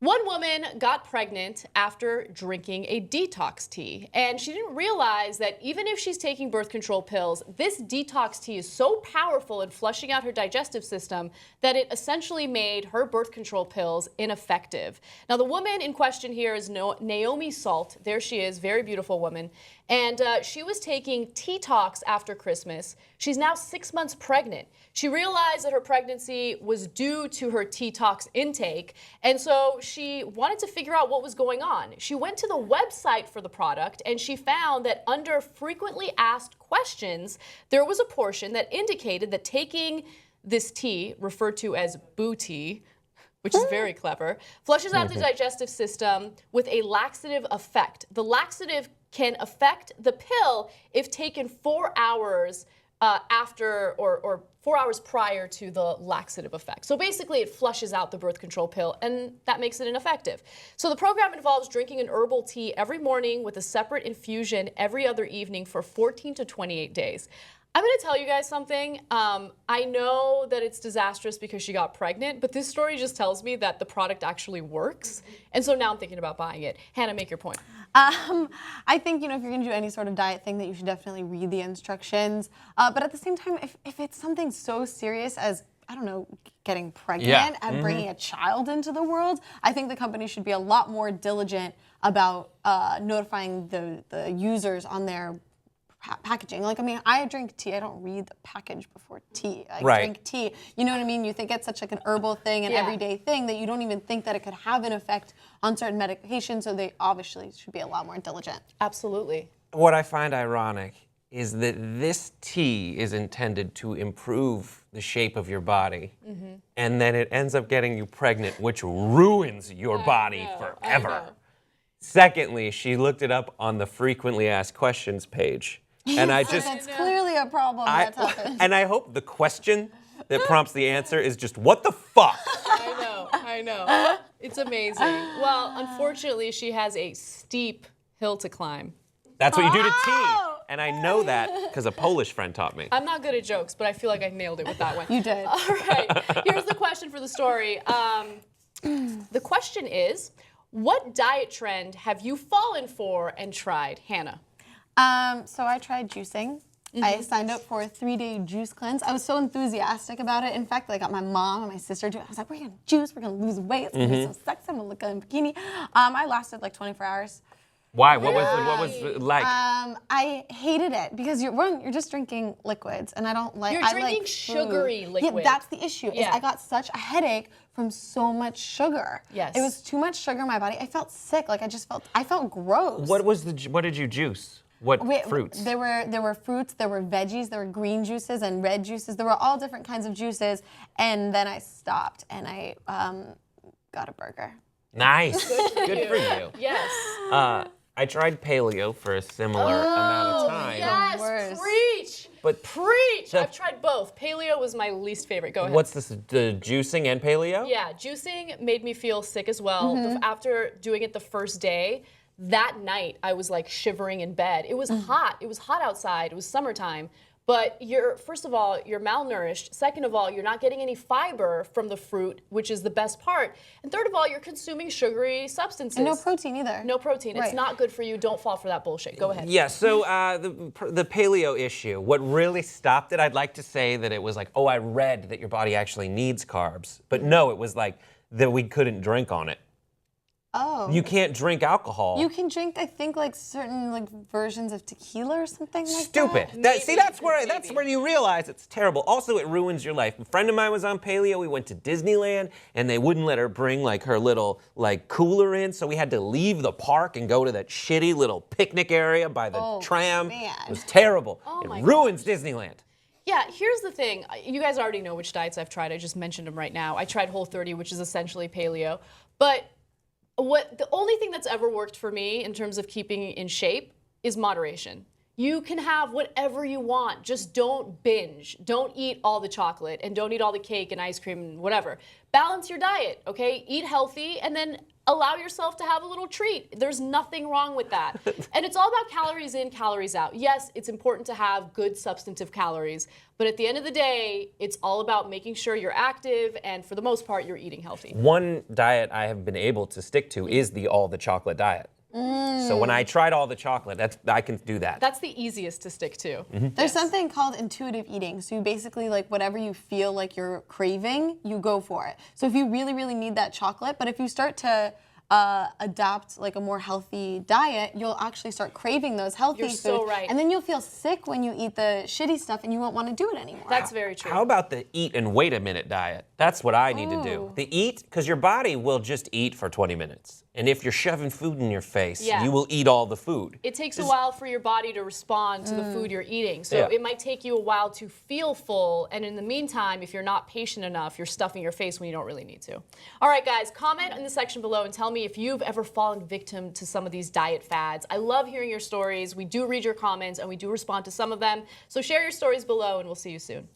One woman got pregnant after drinking a detox tea, and she didn't realize that even if she's taking birth control pills, this detox tea is so powerful in flushing out her digestive system that it essentially made her birth control pills ineffective. Now, the woman in question here is Naomi Salt. There she is, very beautiful woman. And she was taking teatox after Christmas. She's now 6 months pregnant. She realized that her pregnancy was due to her teatox intake, and so she wanted to figure out what was going on. She went to the website for the product, and she found that under frequently asked questions, there was a portion that indicated that taking this tea, referred to as boo tea, which is very clever, flushes out the digestive system with a laxative effect. The laxative can affect the pill if taken 4 hours after or 4 hours prior to the laxative effect. So basically it flushes out the birth control pill, and that makes it ineffective. So the program involves drinking an herbal tea every morning with a separate infusion every other evening for 14 to 28 days. I'm going to tell you guys something. I know that it's disastrous because she got pregnant, but this story just tells me that the product actually works. And so now I'm thinking about buying it. Hannah, make your point. I think, if you're going to do any sort of diet thing, that you should definitely read the instructions. But at the same time, if it's something so serious as, I don't know, getting pregnant and bringing a child into the world, I think the company should be a lot more diligent about notifying the users on their packaging. I drink tea. I don't read the package before tea. I drink tea. You know what I mean? You think it's such like an herbal thing, an everyday thing, that you don't even think that it could have an effect on certain medications, so they obviously should be a lot more diligent. Absolutely. What I find ironic is that this tea is intended to improve the shape of your body, and then it ends up getting you pregnant, which ruins your body forever. Secondly, she looked it up on the frequently asked questions page. And that's clearly a problem that's happened. And I hope the question that prompts the answer is just, what the fuck? I know. It's amazing. Well, unfortunately, she has a steep hill to climb. That's what you do to tea. And I know that because a Polish friend taught me. I'm not good at jokes, but I feel like I nailed it with that one. You did. All right. Here's the question for the story. The question is, what diet trend have you fallen for and tried? Hannah. So I tried juicing. I signed up for a 3-day juice cleanse. I was so enthusiastic about it. In fact, I got my mom and my sister to it. I was like, we're going to juice, we're going to lose weight, it's going to be so sexy, I'm going to look good in a bikini. I lasted like 24 hours. Why? What was it like? I hated it because you're just drinking liquids, and I don't like. You're drinking sugary liquid. Yeah, that's the issue. Is I got such a headache from so much sugar. Yes. It was too much sugar in my body. I felt sick. I felt gross. What did you juice? What fruits? There were fruits, there were veggies, there were green juices and red juices. There were all different kinds of juices, and then I stopped and I got a burger. Nice. Good for you. Yes. I tried paleo for a similar amount of time. Yes, preach. But preach. I've tried both. Paleo was my least favorite. Go ahead. What's this? The juicing and paleo? Yeah, juicing made me feel sick as well. After doing it the first day, that night I was like shivering in bed. It was hot. It was hot outside. It was summertime. But first of all, you're malnourished. Second of all, you're not getting any fiber from the fruit, which is the best part. And third of all, you're consuming sugary substances. And no protein either. No protein. Right. It's not good for you. Don't fall for that bullshit. Go ahead. Yeah, so the paleo issue, what really stopped it, I'd like to say that it was like, I read that your body actually needs carbs. But no, it was like that we couldn't drink on it. Oh. You can't drink alcohol. You can drink, I think, certain versions of tequila or something like that. Stupid. That's where you realize it's terrible. Also, it ruins your life. A friend of mine was on paleo. We went to Disneyland, and they wouldn't let her bring her little cooler in, so we had to leave the park and go to that shitty little picnic area by the tram. Man. It was terrible. It ruins Disneyland. Yeah, here's the thing. You guys already know which diets I've tried. I just mentioned them right now. I tried Whole30, which is essentially paleo, but the only thing that's ever worked for me in terms of keeping in shape is moderation. You can have whatever you want, just don't binge. Don't eat all the chocolate and don't eat all the cake and ice cream and whatever. Balance your diet, okay? Eat healthy and then allow yourself to have a little treat. There's nothing wrong with that. And it's all about calories in, calories out. Yes, it's important to have good substantive calories, but at the end of the day, it's all about making sure you're active and for the most part, you're eating healthy. One diet I have been able to stick to is the all the chocolate diet. So when I tried all the chocolate, I can do that. That's the easiest to stick to. There's something called intuitive eating. So you basically, like, whatever you feel like you're craving, you go for it. So if you really, really need that chocolate, but if you start to adopt like a more healthy diet, you'll actually start craving those healthy You're foods. so right. And then you'll feel sick when you eat the shitty stuff and you won't want to do it anymore. That's very true. How about the eat and wait a minute diet? That's what I need to do. The eat, because your body will just eat for 20 minutes. And if you're shoving food in your face, Yeah. you will eat all the food. It takes a while for your body to respond to the food you're eating. So Yeah. it might take you a while to feel full. And in the meantime, if you're not patient enough, you're stuffing your face when you don't really need to. All right, guys, comment in the section below and tell me if you've ever fallen victim to some of these diet fads. I love hearing your stories. We do read your comments and we do respond to some of them. So share your stories below and we'll see you soon.